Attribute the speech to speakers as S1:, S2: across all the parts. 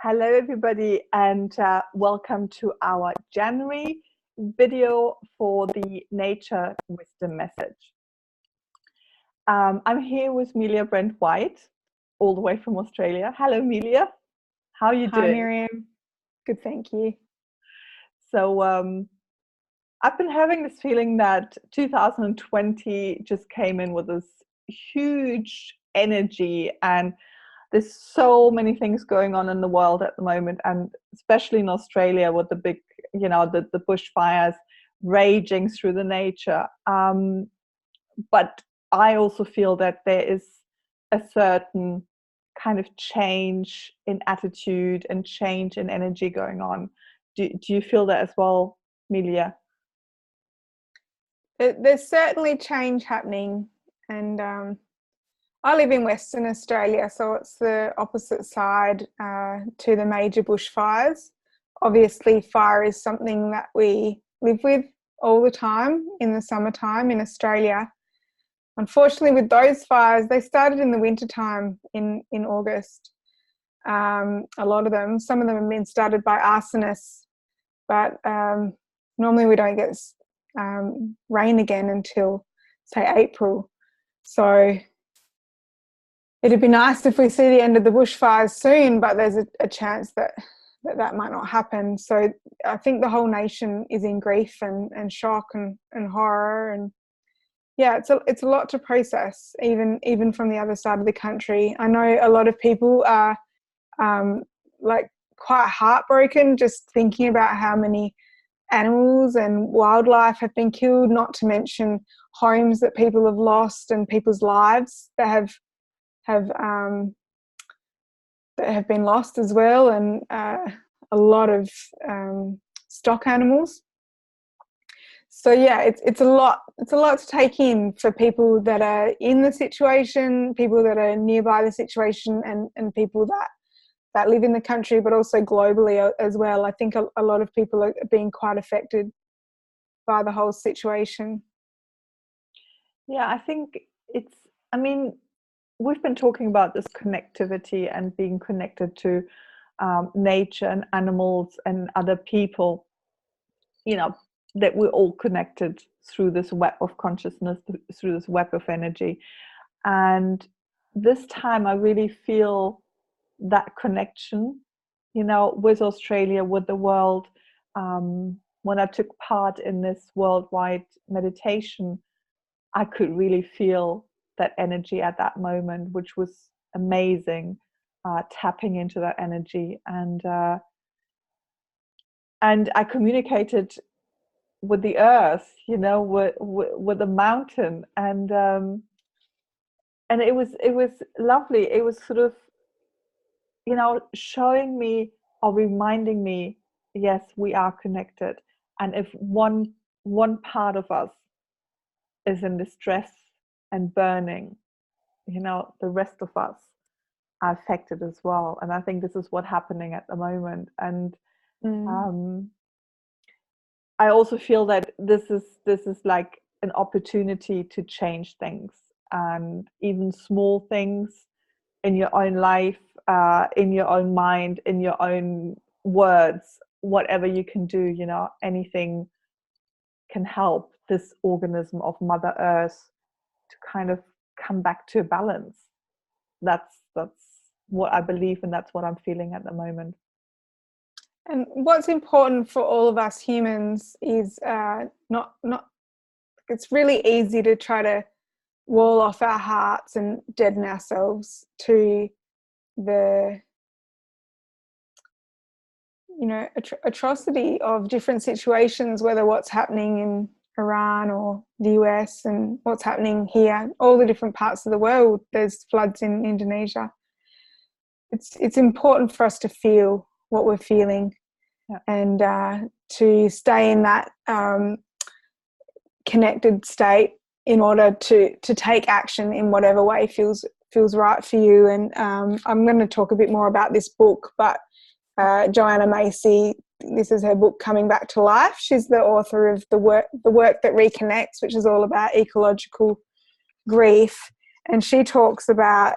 S1: Hello, everybody, and welcome to our January video for the Nature Wisdom Message. I'm here with Melia Brent-White, all the way from Australia. Hello, Melia. How are you doing?
S2: Hi, Miriam. Good, thank you.
S1: So I've been having this feeling that 2020 just came in with this huge energy, and there's so many things going on in the world at the moment, and especially in Australia with the big, the bushfires raging through the nature. But I also feel that there is a certain kind of change in attitude and change in energy going on. Do you feel that as well, Melia?
S2: There's certainly change happening, and I live in Western Australia, so it's the opposite side to the major bushfires. Obviously, fire is something that we live with all the time in the summertime in Australia. Unfortunately, with those fires, they started in the wintertime in August. A lot of them, some of them have been started by arsonists, but normally we don't get rain again until, say, April. So it'd be nice if we see the end of the bushfires soon, but there's a chance that might not happen. So I think the whole nation is in grief and shock and horror, and yeah, it's a lot to process, even from the other side of the country. I know a lot of people are quite heartbroken just thinking about how many animals and wildlife have been killed, not to mention homes that people have lost and people's lives that have been lost as well, and a lot of stock animals. So yeah, it's a lot to take in for people that are in the situation, people that are nearby the situation, and people that live in the country, but also globally as well. I think a lot of people are being quite affected by the whole situation.
S1: Yeah, I think we've been talking about this connectivity and being connected to nature and animals and other people, that we're all connected through this web of consciousness, through this web of energy. And this time I really feel that connection, with Australia, with the world. When I took part in this worldwide meditation, I could really feel that energy at that moment, which was amazing, tapping into that energy. And I communicated with the earth, with the mountain, and it was lovely. It was sort of, showing me or reminding me, yes, we are connected. And if one part of us is in distress and burning, the rest of us are affected as well. And I think this is what's happening at the moment. And I also feel that this is like an opportunity to change things, and even small things in your own life, in your own mind, in your own words, whatever you can do, anything can help this organism of Mother Earth to kind of come back to a balance. That's what I believe, and that's what I'm feeling at the moment.
S2: And what's important for all of us humans is not. It's really easy to try to wall off our hearts and deaden ourselves to the atrocity of different situations, whether what's happening in Iran or the US and what's happening here, all the different parts of the world. There's floods in Indonesia. It's important for us to feel what we're feeling, yeah, and to stay in that connected state in order to take action in whatever way feels right for you. And I'm going to talk a bit more about this book, but Joanna Macy, this is her book, Coming Back to Life. She's the author of the work that reconnects, which is all about ecological grief. and she talks about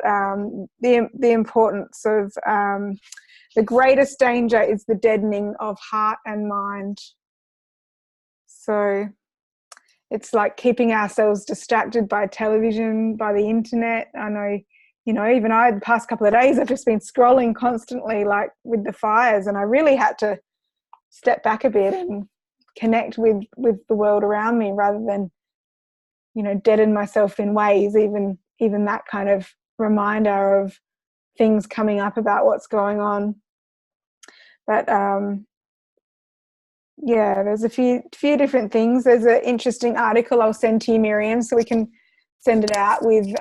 S2: the importance of the greatest danger is the deadening of heart and mind. So it's like keeping ourselves distracted by television, by the internet. I know, even I, the past couple of days, I've just been scrolling constantly, like with the fires, and I really had to step back a bit and connect with the world around me rather than, deaden myself in ways, even that kind of reminder of things coming up about what's going on. But there's a few different things. There's an interesting article I'll send to you, Miriam, so we can send it out with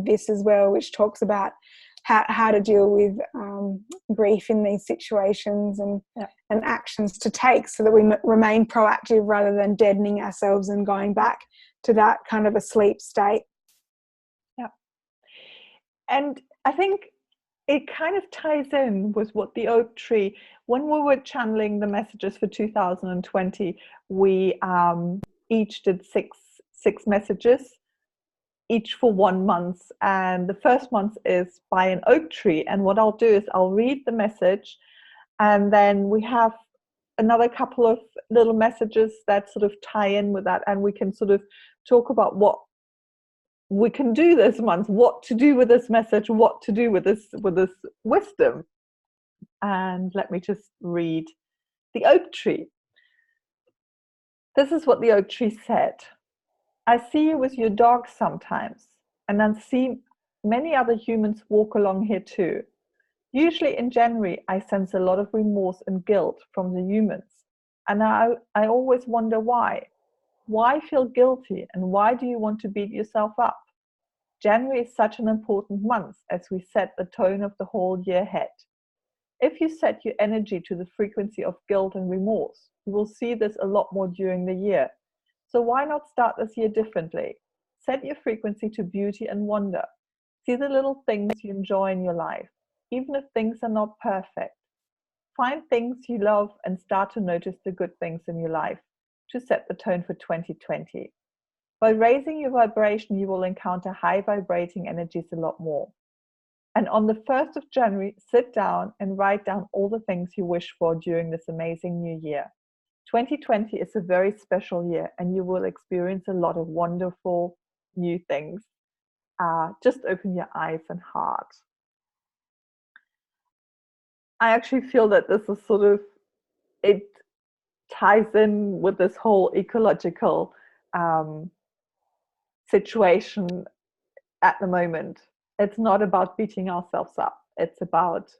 S2: this as well, which talks about how to deal with grief in these situations and actions to take so that we remain proactive rather than deadening ourselves and going back to that kind of a sleep state.
S1: Yeah. And I think it kind of ties in with what the oak tree, when we were channeling the messages for 2020, we each did six messages, each for 1 month. And the first month is by an oak tree. And what I'll do is I'll read the message, and then we have another couple of little messages that sort of tie in with that. And we can sort of talk about what we can do this month, what to do with this message, what to do with this wisdom. And let me just read the oak tree. This is what the oak tree said. I see you with your dog sometimes, and I see many other humans walk along here too. Usually in January, I sense a lot of remorse and guilt from the humans. And I always wonder why. Why feel guilty, and why do you want to beat yourself up? January is such an important month as we set the tone of the whole year ahead. If you set your energy to the frequency of guilt and remorse, you will see this a lot more during the year. So why not start this year differently? Set your frequency to beauty and wonder. See the little things you enjoy in your life, even if things are not perfect. Find things you love and start to notice the good things in your life to set the tone for 2020. By raising your vibration, you will encounter high vibrating energies a lot more. And on the 1st of January, sit down and write down all the things you wish for during this amazing new year. 2020 is a very special year, and you will experience a lot of wonderful new things. Just open your eyes and heart. I actually feel that this is sort of, it ties in with this whole ecological situation at the moment. It's not about beating ourselves up. It's about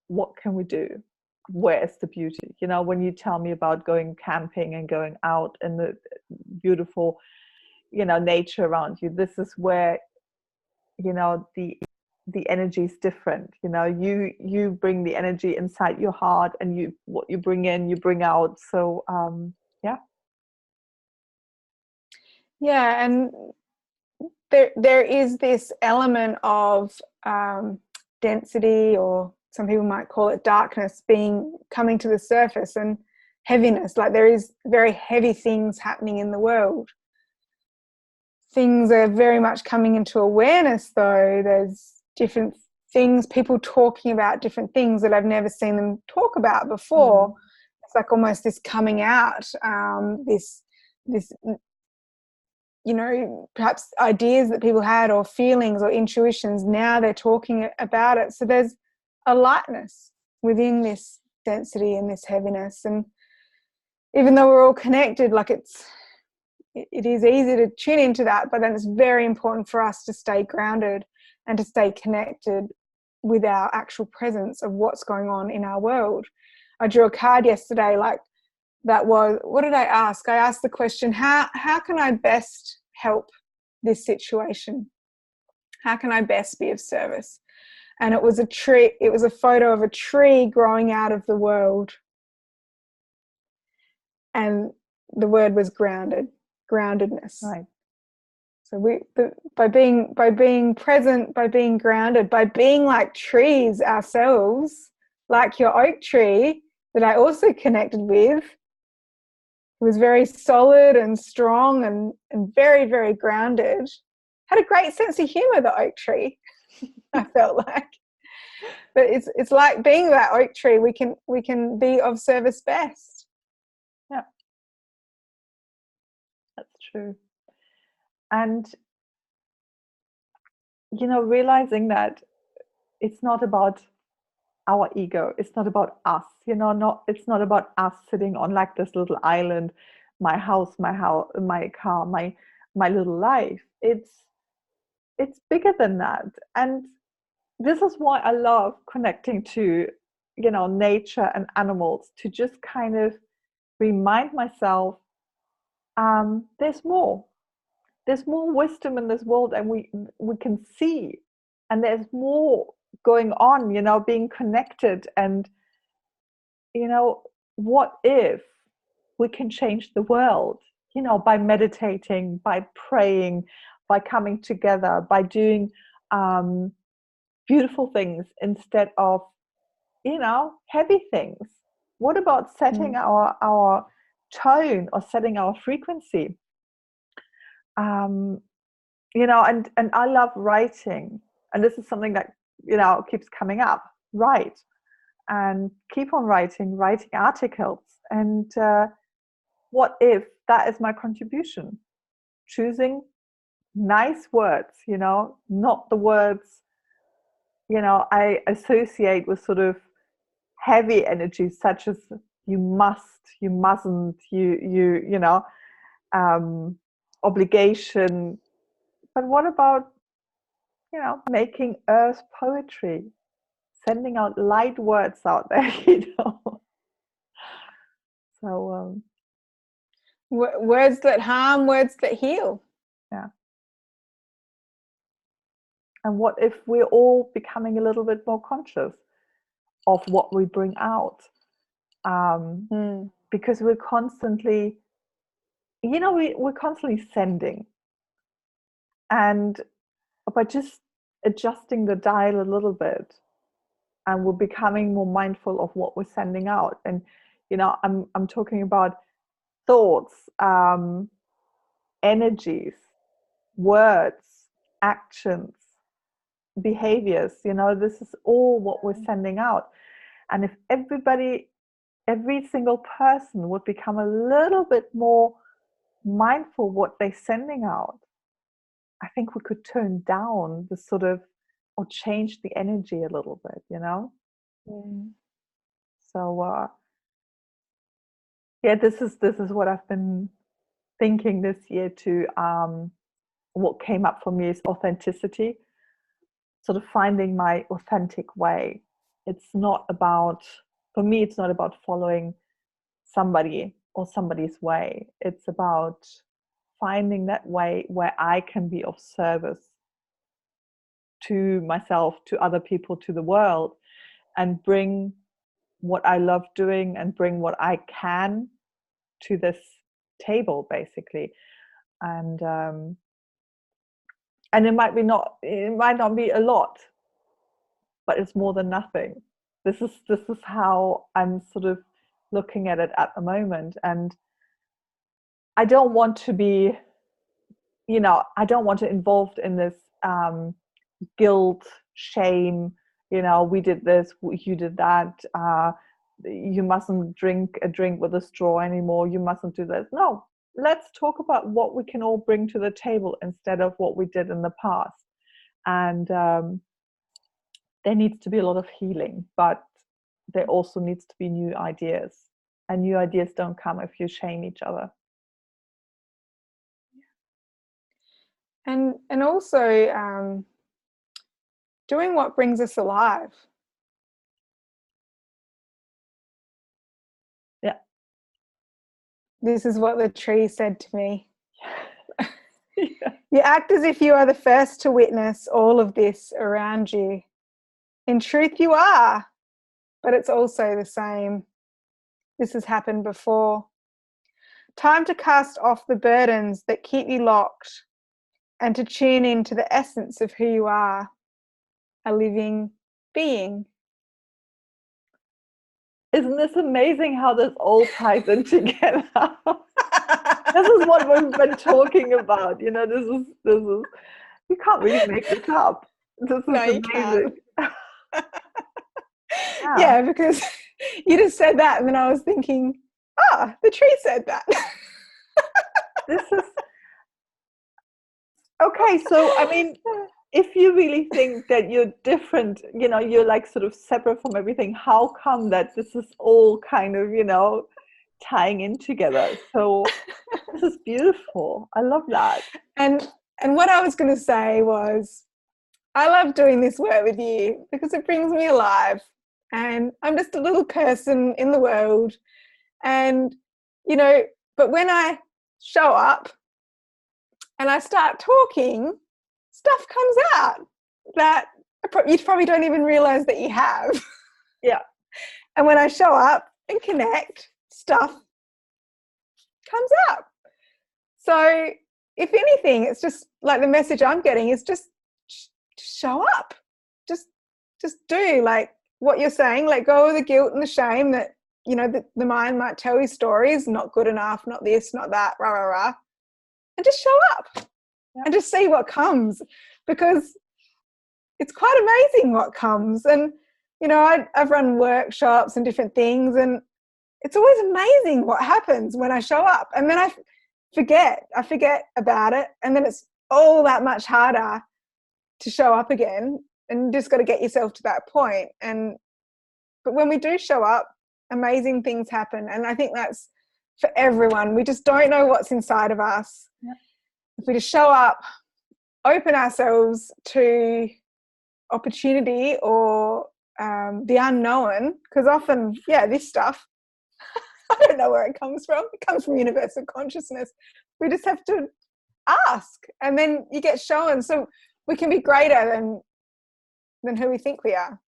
S1: what can we do? Where is the beauty? When you tell me about going camping and going out in the beautiful, nature around you, this is where, the energy is different. You bring the energy inside your heart, and what you bring in, you bring out. So
S2: yeah, and there is this element of density, or some people might call it darkness, coming to the surface, and heaviness. Like, there is very heavy things happening in the world. Things are very much coming into awareness, though. There's different things, people talking about different things that I've never seen them talk about before. It's like almost this coming out, this perhaps ideas that people had, or feelings or intuitions, now they're talking about it. So there's a lightness within this density and this heaviness. And even though we're all connected, like it is easy to tune into that, but then it's very important for us to stay grounded and to stay connected with our actual presence of what's going on in our world. I drew a card yesterday, like, that was, what did I ask? I asked the question, how can I best help this situation? How can I best be of service? And it was a tree. It was a photo of a tree growing out of the world. And the word was groundedness.
S1: right.
S2: So by being present, by being grounded, by being like trees ourselves, like your oak tree that I also connected with, was very solid and strong and very, very grounded. had a great sense of humour, the oak tree. I felt like. But it's like being that oak tree, we can be of service best.
S1: Yeah, that's true. And realizing that it's not about our ego, it's not about us, it's not about us sitting on like this little island, my house, my car, my little life. It's bigger than that. And this is why I love connecting to nature and animals, to just kind of remind myself, there's more wisdom in this world, and we can see, and there's more going on, being connected. And what if we can change the world, by meditating, by praying, by coming together, by doing beautiful things instead of heavy things. What about setting our tone, or setting our frequency? And I love writing, and this is something that keeps coming up. Write, and keep on writing articles. And what if that is my contribution? Choosing nice words, not the words I associate with sort of heavy energies, such as you must, you mustn't, obligation. But what about making earth poetry, sending out light words out there? So
S2: words that harm, words that heal.
S1: yeah. And what if we're all becoming a little bit more conscious of what we bring out? Because we're constantly, we're constantly sending. And by just adjusting the dial a little bit, and we're becoming more mindful of what we're sending out. And I'm talking about thoughts, energies, words, actions, behaviors. This is all what we're sending out. And if every single person would become a little bit more mindful what they're sending out, I think we could turn down the sort of, or change the energy a little bit, So yeah, this is what I've been thinking this year too. What came up for me is authenticity, sort of finding my authentic way. It's not about, for me, it's not about following somebody or somebody's way. It's about finding that way where I can be of service to myself, to other people, to the world, and bring what I love doing and bring what I can to this table, basically. And it might not be a lot, but it's more than nothing. This is how I'm sort of looking at it at the moment. And I don't want to be, I don't want to involved in this guilt, shame, we did this, you did that, you mustn't drink a drink with a straw anymore, you mustn't do this. No, let's talk about what we can all bring to the table instead of what we did in the past. And there needs to be a lot of healing, but there also needs to be new ideas. And new ideas don't come if you shame each other.
S2: And also doing what brings us alive.
S1: Yeah.
S2: This is what the tree said to me.
S1: Yeah.
S2: You act as if you are the first to witness all of this around you. In truth, you are, but it's also the same. This has happened before. Time to cast off the burdens that keep you locked and to tune into the essence of who you are, a living being.
S1: Isn't this amazing how this all ties in together? This is what we've been talking about. This is You can't really make this up. This is
S2: No, you
S1: amazing.
S2: can't.
S1: Yeah.
S2: Yeah, because you just said that, and then I was thinking, the tree said that.
S1: This is okay. So, I mean, if you really think that you're different, you're like sort of separate from everything, how come that this is all kind of, tying in together? So this is beautiful. I love that.
S2: And what I was going to say was, I love doing this work with you because it brings me alive, and I'm just a little person in the world. And, but when I show up and I start talking, stuff comes out that you probably don't even realize that you have.
S1: Yeah.
S2: And when I show up and connect, stuff comes out. So if anything, it's just like the message I'm getting is just show up. Just do like what you're saying. Let go of the guilt and the shame that, the mind might tell you stories, not good enough, not this, not that, rah, rah, rah. And just show up and just see what comes, because it's quite amazing what comes. And, I've run workshops and different things, and it's always amazing what happens when I show up. And then I forget about it. And then it's all that much harder to show up again, and you just got to get yourself to that point. But when we do show up, amazing things happen. And I think that's for everyone. We just don't know what's inside of us.
S1: Yeah.
S2: If we just show up, open ourselves to opportunity or the unknown, because often, this stuff, I don't know where it comes from. It comes from universal consciousness. We just have to ask, and then you get shown. So we can be greater than who we think we are.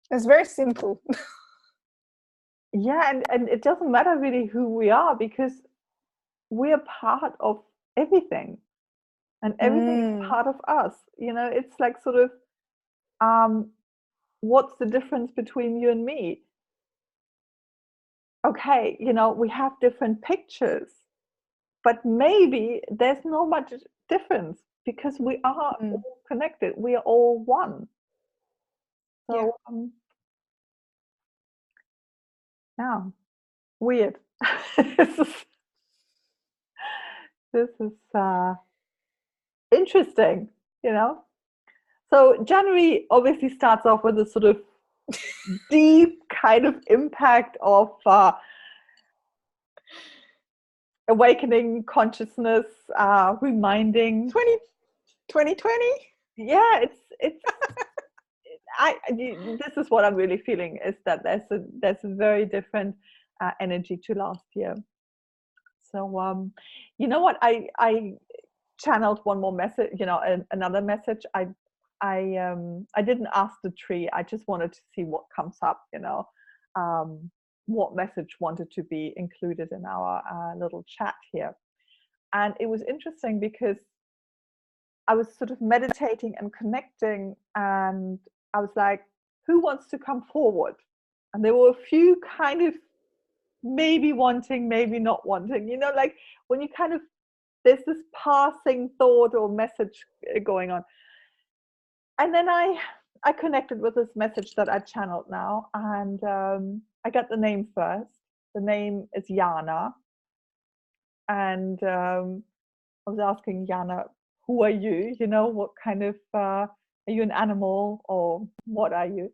S2: It's very simple.
S1: Yeah, and it doesn't matter really who we are, because we're part of everything, and everything is part of us. It's like sort of, what's the difference between you and me? Okay, we have different pictures, but maybe there's not much difference, because we are all connected. We are all one. So, yeah, weird. This is interesting, So January obviously starts off with a sort of deep kind of impact of awakening consciousness, reminding
S2: 2020.
S1: Yeah, it's this is what I'm really feeling, is that there's a very different energy to last year. So you know what, I channeled one more message, another message. I didn't ask the tree. I just wanted to see what comes up, what message wanted to be included in our little chat here. And it was interesting because I was sort of meditating and connecting, and I was like, who wants to come forward? And there were a few kind of maybe wanting, maybe not wanting, like when you kind of, there's this passing thought or message going on. And then I connected with this message that I channeled now, and I got the name first. The name is Jana. And I was asking Jana, who are you? What kind of, are you an animal, or what are you?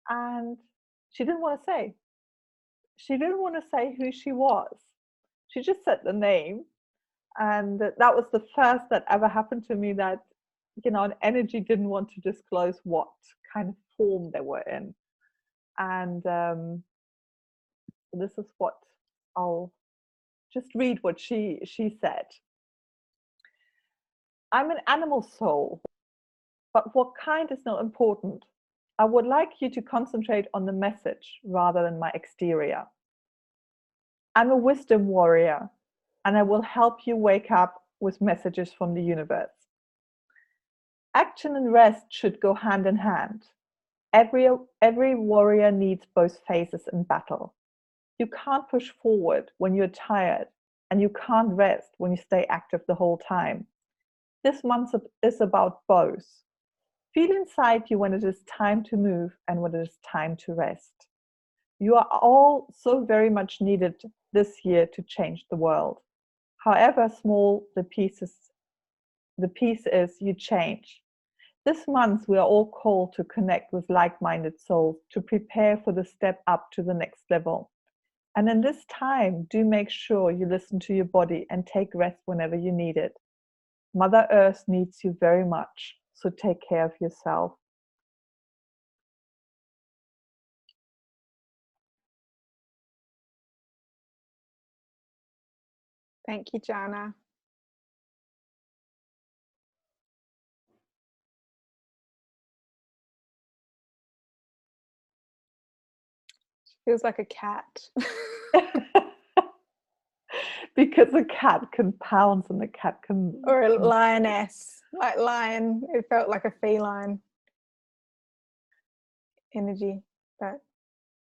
S1: And she didn't want to say. She didn't want to say who she was. She just said the name. And that was the first that ever happened to me, that, an energy didn't want to disclose what kind of form they were in. And this is what I'll just read what she said. I'm an animal soul, but what kind is not important. I would like you to concentrate on the message rather than my exterior. I'm a wisdom warrior, and I will help you wake up with messages from the universe. Action and rest should go hand in hand. Every warrior needs both phases in battle. You can't push forward when you're tired and you can't rest when you stay active the whole time. This month is about both. Feel inside you when it is time to move and when it is time to rest. You are all so very much needed this year to change the world. However small the piece is, you change. This month, we are all called to connect with like-minded souls to prepare for the step up to the next level. And in this time, do make sure you listen to your body and take rest whenever you need it. Mother Earth needs you very much, so take care of yourself.
S2: Thank you, Jana. She feels like a cat.
S1: Because a cat can pounce and a cat can...
S2: Or a lioness, like lion. It felt like a feline energy, but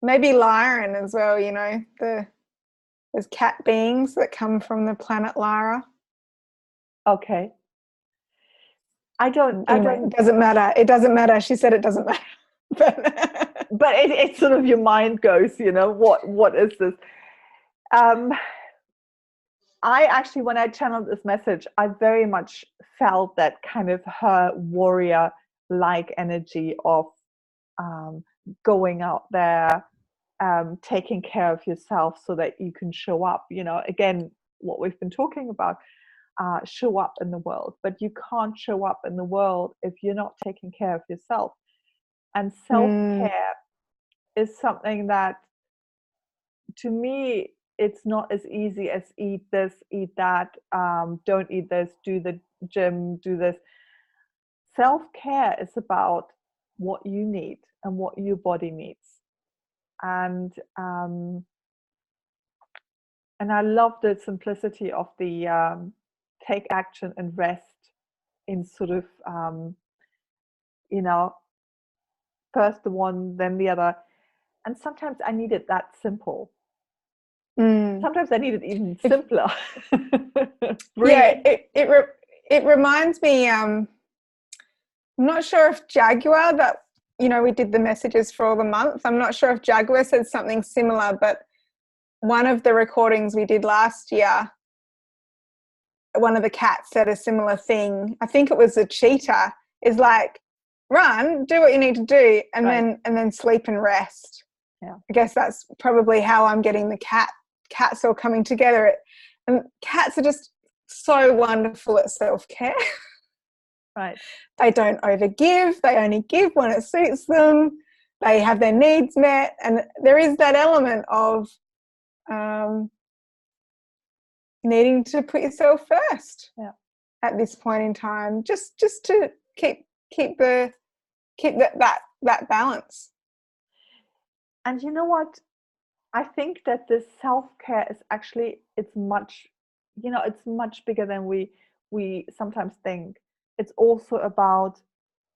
S2: maybe Lyran as well, you know, there's cat beings that come from the planet Lyra.
S1: Okay.
S2: Anyway, it doesn't matter. It doesn't matter. She said it doesn't matter.
S1: But it's sort of your mind goes, you know, what is this? I actually, when I channeled this message, I very much felt that kind of her warrior-like energy of going out there, taking care of yourself so that you can show up. You know, again, what we've been talking about, show up in the world. But you can't show up in the world if you're not taking care of yourself. And self-care is something that, to me, it's not as easy as eat this, eat that, don't eat this, do the gym, do this. Self-care is about what you need and what your body needs. And I love the simplicity of the take action and rest in sort of, you know, first the one, then the other. And sometimes I need it that simple. Sometimes I need it even simpler.
S2: Yeah, it reminds me, I'm not sure if Jaguar, that, you know, we did the messages for all the month. I'm not sure if Jaguar said something similar, but one of the recordings we did last year, one of the cats said a similar thing. I think it was a cheetah, is like, run, do what you need to do, and then sleep and rest.
S1: Yeah.
S2: I guess that's probably how I'm getting the cats all coming together. And cats are just so wonderful at self-care.
S1: Right.
S2: They don't overgive. They only give when it suits them. They have their needs met. And there is that element of needing to put yourself first at this point in time, just to keep that balance.
S1: And you know what? I think that this self-care is actually, it's much bigger than we sometimes think. It's also about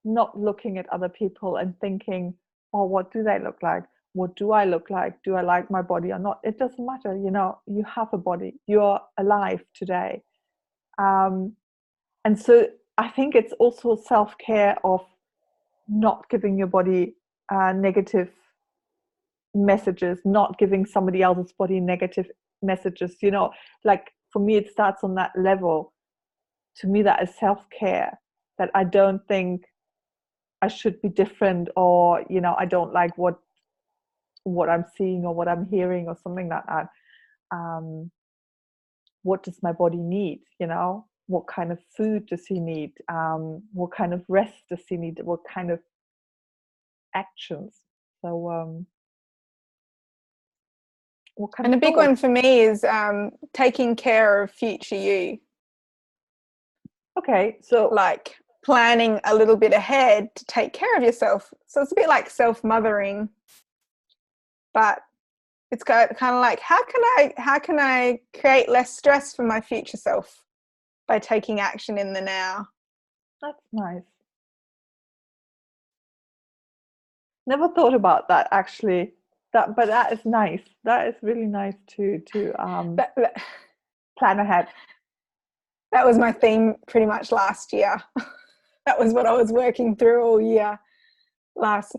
S1: not looking at other people and thinking, oh, what do they look like? What do I look like? Do I like my body or not? It doesn't matter. You know, you have a body. You're alive today. And so I think it's also self-care of not giving your body negative messages, not giving somebody else's body negative messages. You know, like for me, it starts on that level. To me, that is self-care, that I don't think I should be different, or, you know, I don't like what I'm seeing or what I'm hearing or something like that. What does my body need? You know, what kind of food does he need? What kind of rest does he need? What kind of actions? So what kind
S2: and
S1: of
S2: a big
S1: thoughts?
S2: one for me is taking care of future you.
S1: Okay, so
S2: like planning a little bit ahead to take care of yourself. So it's a bit like self-mothering, but it's kind of like, how can I create less stress for my future self by taking action in the now?
S1: That's nice. Never thought about that, actually. But that is nice. That is really nice to Plan ahead.
S2: That was my theme pretty much last year. That was what I was working through all year last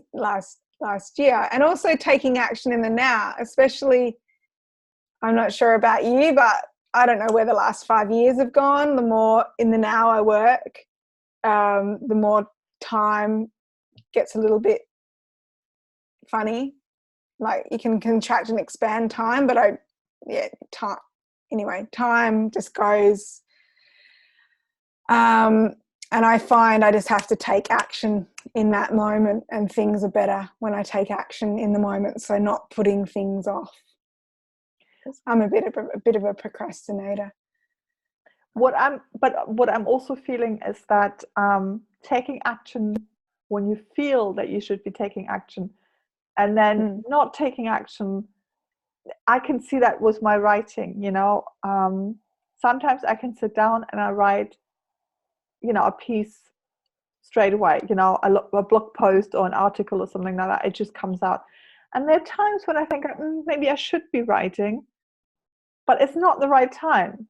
S2: year. And also taking action in the now, especially, I'm not sure about you, but I don't know where the last 5 years have gone. The more in the now I work, the more time gets a little bit funny. Like you can contract and expand time, but time just goes. And I find I just have to take action in that moment, and things are better when I take action in the moment. So not putting things off. I'm a bit of a procrastinator.
S1: What I'm also feeling is that taking action when you feel that you should be taking action, and then not taking action. I can see that with my writing. Sometimes I can sit down and I write, a piece straight away. A blog post or an article or something like that. It just comes out. And there are times when I think maybe I should be writing, but it's not the right time.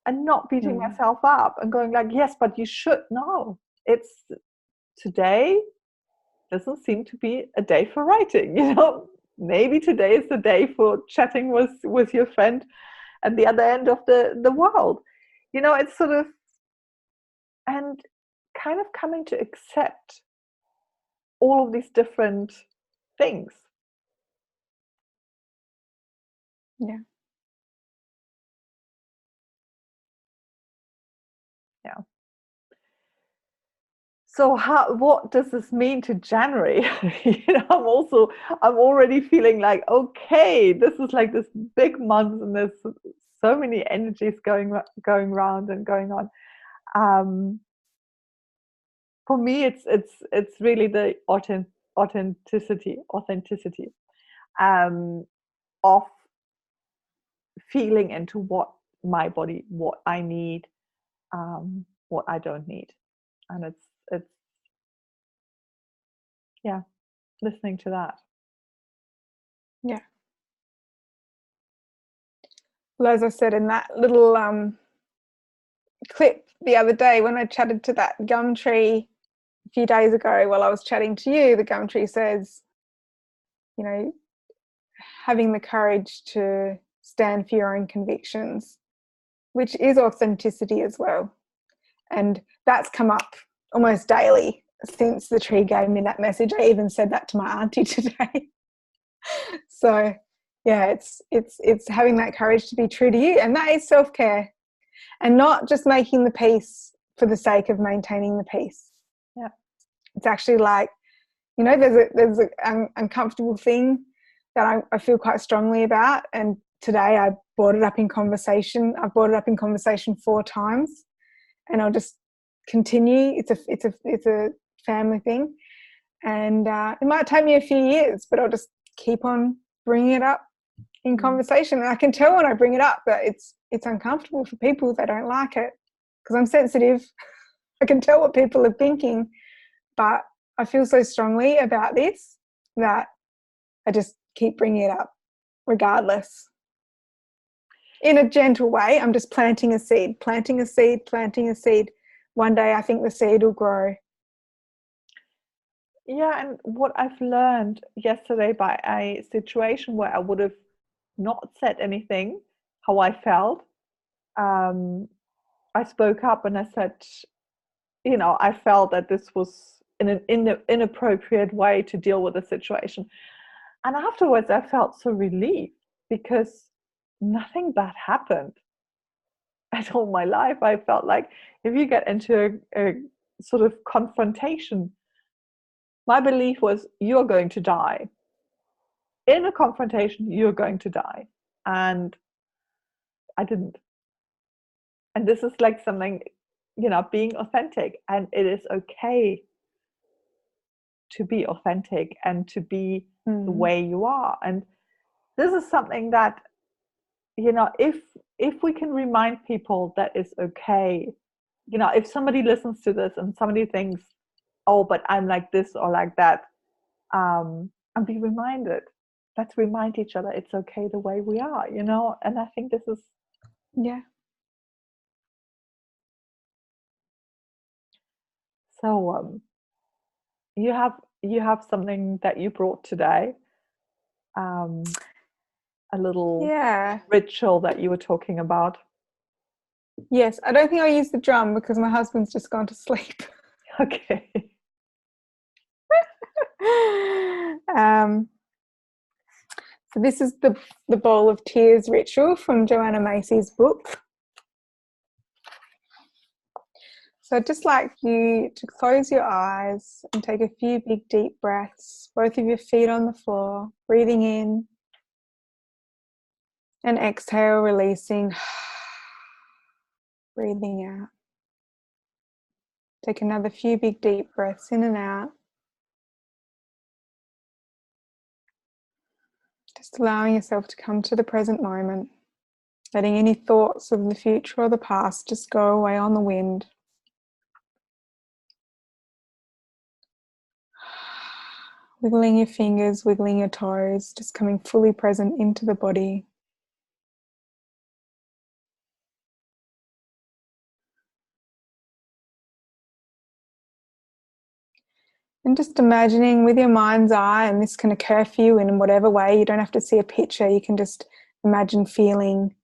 S1: And not beating myself up and going like, yes, but you should. No, it's today doesn't seem to be a day for writing. Maybe today is the day for chatting with your friend at the other end of the world. It's sort of, and kind of coming to accept all of these different things.
S2: Yeah.
S1: Yeah. So what does this mean to January? I'm already feeling like, okay, this is like this big month, and there's so many energies going around and going on. For me, it's really the authenticity of feeling into what my body, what I need, what I don't need, and it's listening to that.
S2: Yeah. Well, as I said in that little clip the other day when I chatted to that gum tree a few days ago, while I was chatting to you, the gum tree says, having the courage to stand for your own convictions, which is authenticity as well. And that's come up almost daily since the tree gave me that message. I even said that to my auntie today. So yeah, it's having that courage to be true to you, and that is self-care, and not just making the peace for the sake of maintaining the peace.
S1: Yeah,
S2: it's actually like, there's an uncomfortable thing that I feel quite strongly about, and today I brought it up in conversation. I've brought it up in conversation 4 times, and I'll just continue. It's a family thing, and it might take me a few years, but I'll just keep on bringing it up in conversation. And I can tell when I bring it up that it's uncomfortable for people. They don't like it because I'm sensitive. I can tell what people are thinking, but I feel so strongly about this that I just keep bringing it up regardless. In a gentle way, I'm just planting a seed. One day I think the seed will grow.
S1: Yeah, and what I've learned yesterday by a situation where I would have not said anything, how I felt, I spoke up and I said, I felt that this was in an inappropriate way to deal with the situation. And afterwards, I felt so relieved because nothing bad happened at all my life. I felt like if you get into a sort of confrontation, my belief was you're going to die. In a confrontation, you're going to die. And I didn't. And this is like something, being authentic. And it is okay to be authentic and to be the way you are. And this is something that, if we can remind people that it's okay, if somebody listens to this and somebody thinks, oh, but I'm like this or like that, and be reminded. Let's remind each other it's okay the way we are, and I think this is So you have something that you brought today, a little
S2: Yeah.
S1: ritual that you were talking about.
S2: Yes. I don't think I use the drum because my husband's just gone to sleep.
S1: Okay.
S2: So this is the Bowl of Tears ritual from Joanna Macy's book. So I'd just like you to close your eyes and take a few big deep breaths, both of your feet on the floor, breathing in and exhale, releasing, breathing out. Take another few big deep breaths in and out. Just allowing yourself to come to the present moment, letting any thoughts of the future or the past just go away on the wind. Wiggling your fingers, wiggling your toes, just coming fully present into the body. And just imagining with your mind's eye, and this can occur for you in whatever way, you don't have to see a picture, you can just imagine feeling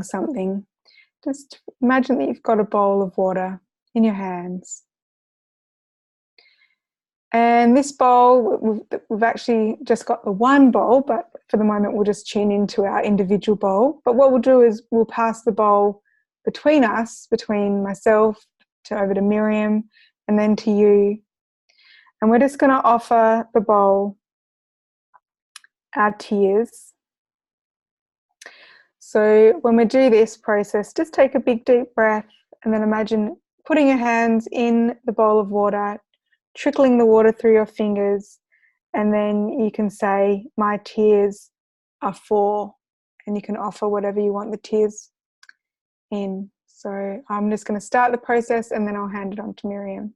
S2: something. Just imagine that you've got a bowl of water in your hands. And this bowl, we've actually just got the one bowl, but for the moment we'll just tune into our individual bowl. But what we'll do is we'll pass the bowl between us, between myself over to Miriam and then to you. And we're just going to offer the bowl our tears. So when we do this process, just take a big deep breath and then imagine putting your hands in the bowl of water, trickling the water through your fingers, and then you can say, my tears are for, and you can offer whatever you want the tears in. So I'm just going to start the process and then I'll hand it on to Miriam.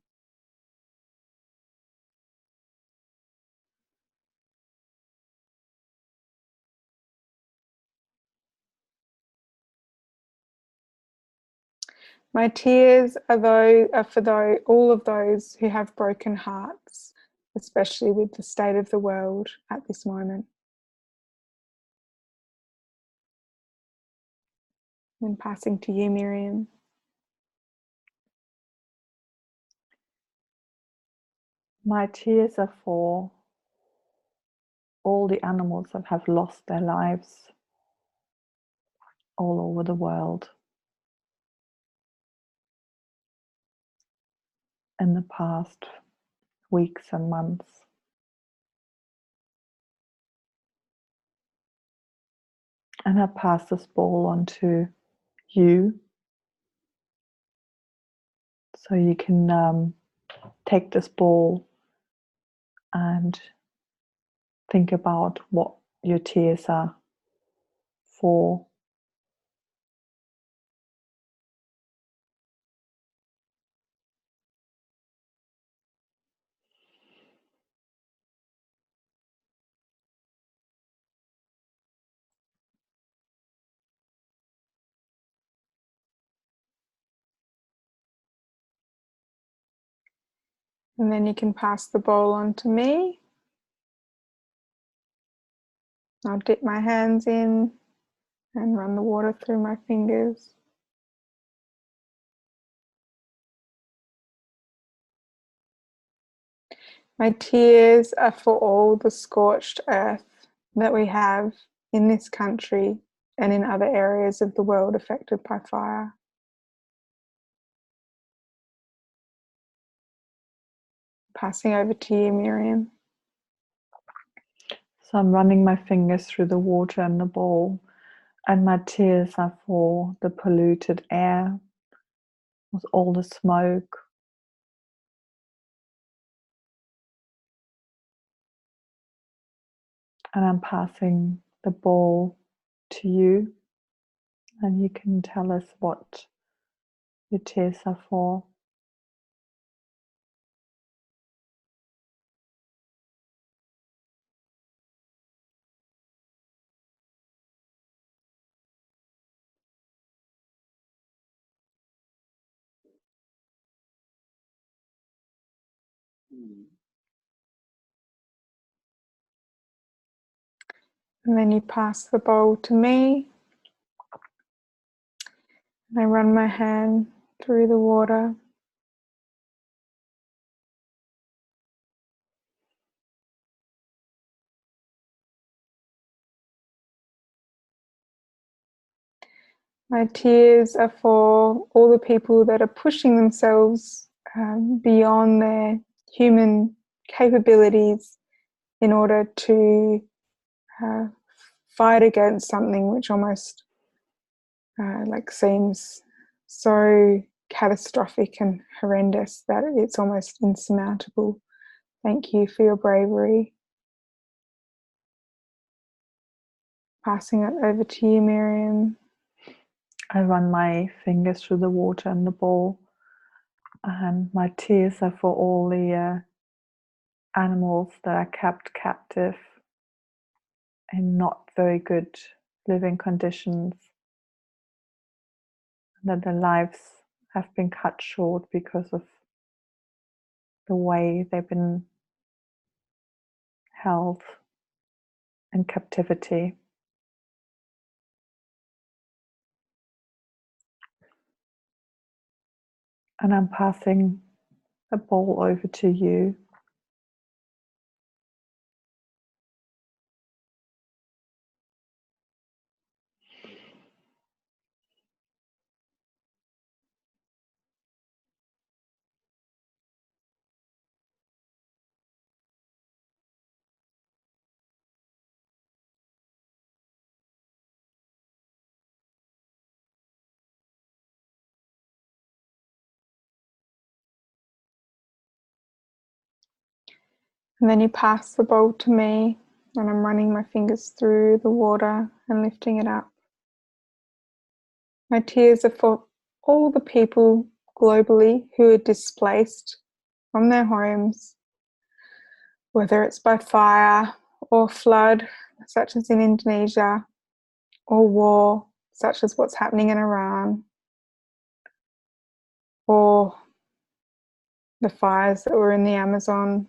S2: My tears are for all of those who have broken hearts, especially with the state of the world at this moment. And passing to you, Miriam.
S1: My tears are for all the animals that have lost their lives all over the world in the past weeks and months. And I pass this ball on to you, so you can take this ball and think about what your tears are for.
S2: And then you can pass the bowl on to me. I'll dip my hands in and run the water through my fingers. My tears are for all the scorched earth that we have in this country and in other areas of the world affected by fire. Passing over to you, Miriam.
S1: So I'm running my fingers through the water in the bowl, and my tears are for the polluted air with all the smoke, and I'm passing the bowl to you, and you can tell us what your tears are for.
S2: And then you pass the bowl to me. And I run my hand through the water. My tears are for all the people that are pushing themselves beyond their human capabilities in order to fight against something which almost seems so catastrophic and horrendous that it's almost insurmountable. Thank you for your bravery. Passing it over to you, Miriam.
S1: I run my fingers through the water in the bowl, and my tears are for all the animals that are kept captive in not very good living conditions, that their lives have been cut short because of the way they've been held in captivity. And I'm passing the bowl over to you.
S2: And then you pass the bowl to me, and I'm running my fingers through the water and lifting it up. My tears are for all the people globally who are displaced from their homes, whether it's by fire or flood, such as in Indonesia, or war, such as what's happening in Iran, or the fires that were in the Amazon.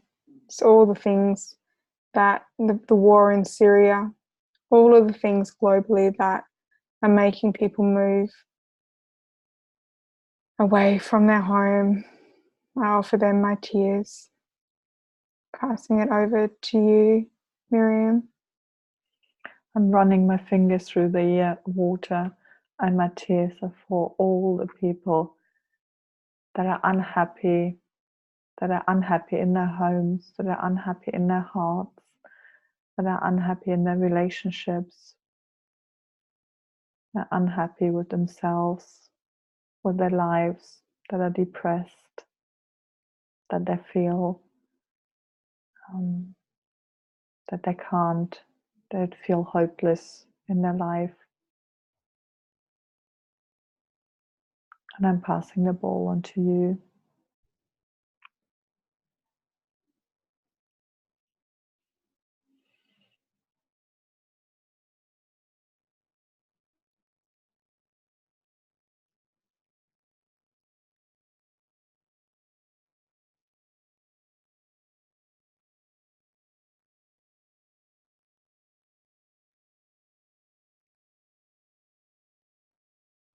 S2: It's all the things that the war in Syria, all of the things globally that are making people move away from their home. I offer them my tears. Passing it over to you, Miriam.
S1: I'm running my fingers through the water, and my tears are for all the people that are unhappy in their homes, that are unhappy in their hearts, that are unhappy in their relationships, that are unhappy with themselves, with their lives, that are depressed, that they feel that they feel hopeless in their life. And I'm passing the ball on to you.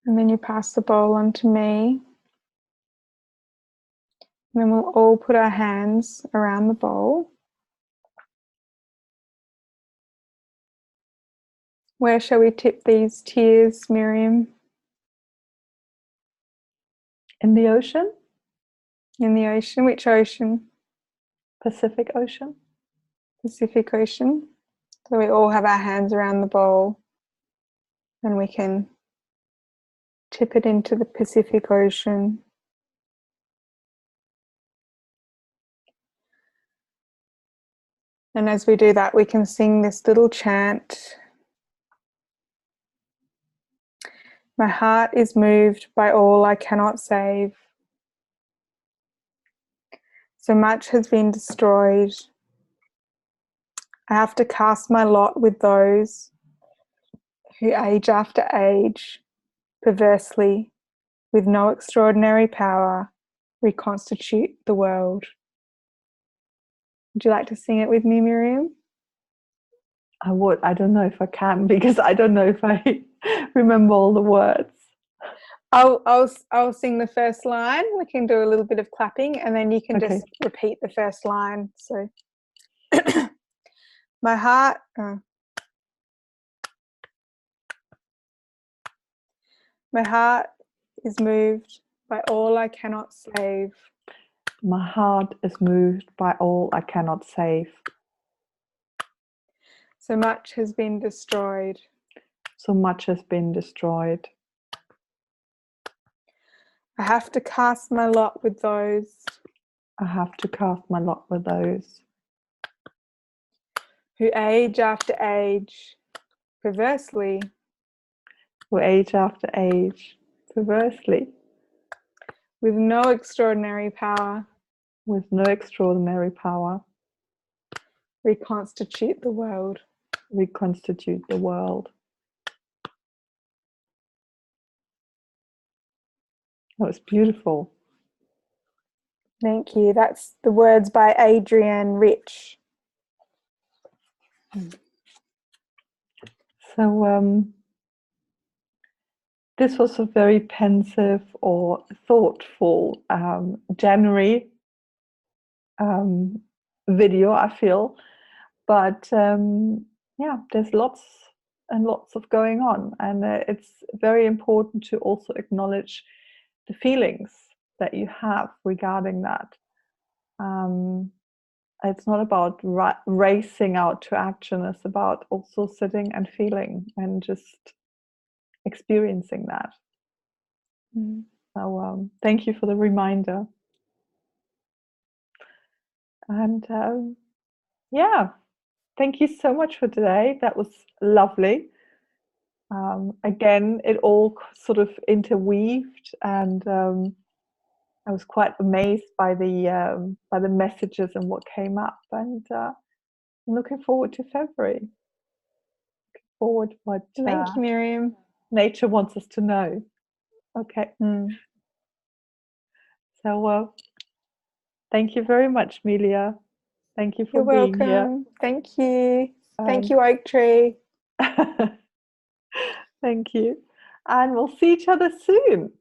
S2: And then you pass the bowl on to me. And then we'll all put our hands around the bowl. Where shall we tip these tears, Miriam?
S1: In the ocean?
S2: In the ocean. Which ocean?
S1: Pacific Ocean.
S2: Pacific Ocean. So we all have our hands around the bowl and we can tip it into the Pacific Ocean. And as we do that, we can sing this little chant. My heart is moved by all I cannot save. So much has been destroyed. I have to cast my lot with those who age after age, perversely, with no extraordinary power, reconstitute the world. Would you like to sing it with me, Miriam?
S1: I would. I don't know if I can because I don't know if I remember all the words.
S2: I'll sing the first line. We can do a little bit of clapping, and then you can
S1: Okay.
S2: just repeat the first line. So, my heart. My heart is moved by all I cannot save.
S1: My heart is moved by all I cannot save.
S2: So much has been destroyed.
S1: So much has been destroyed.
S2: I have to cast my lot with those
S1: I have to cast my lot with those
S2: who age after age, perversely,
S1: who age after age, perversely,
S2: with no extraordinary power,
S1: with no extraordinary power,
S2: reconstitute the world.
S1: reconstitute the world. That was beautiful.
S2: Thank you. That's the words by Adrienne Rich.
S1: So this was a very pensive or thoughtful January video, I feel. But yeah, there's lots and lots of going on. And it's very important to also acknowledge the feelings that you have regarding that. It's not about racing out to action. It's about also sitting and feeling and just experiencing that. So thank you for the reminder. And yeah, thank you so much for today. That was lovely. Again, it all sort of interweaved, and I was quite amazed by the messages and what came up. And I'm looking forward to February. Looking forward to what
S2: Thank you, Miriam.
S1: nature wants us to know. Okay. So thank you very much, Melia. Thank you for
S2: You're
S1: being
S2: welcome.
S1: here.
S2: Thank you. Thank you, Oak Tree.
S1: Thank you. And we'll see each other soon.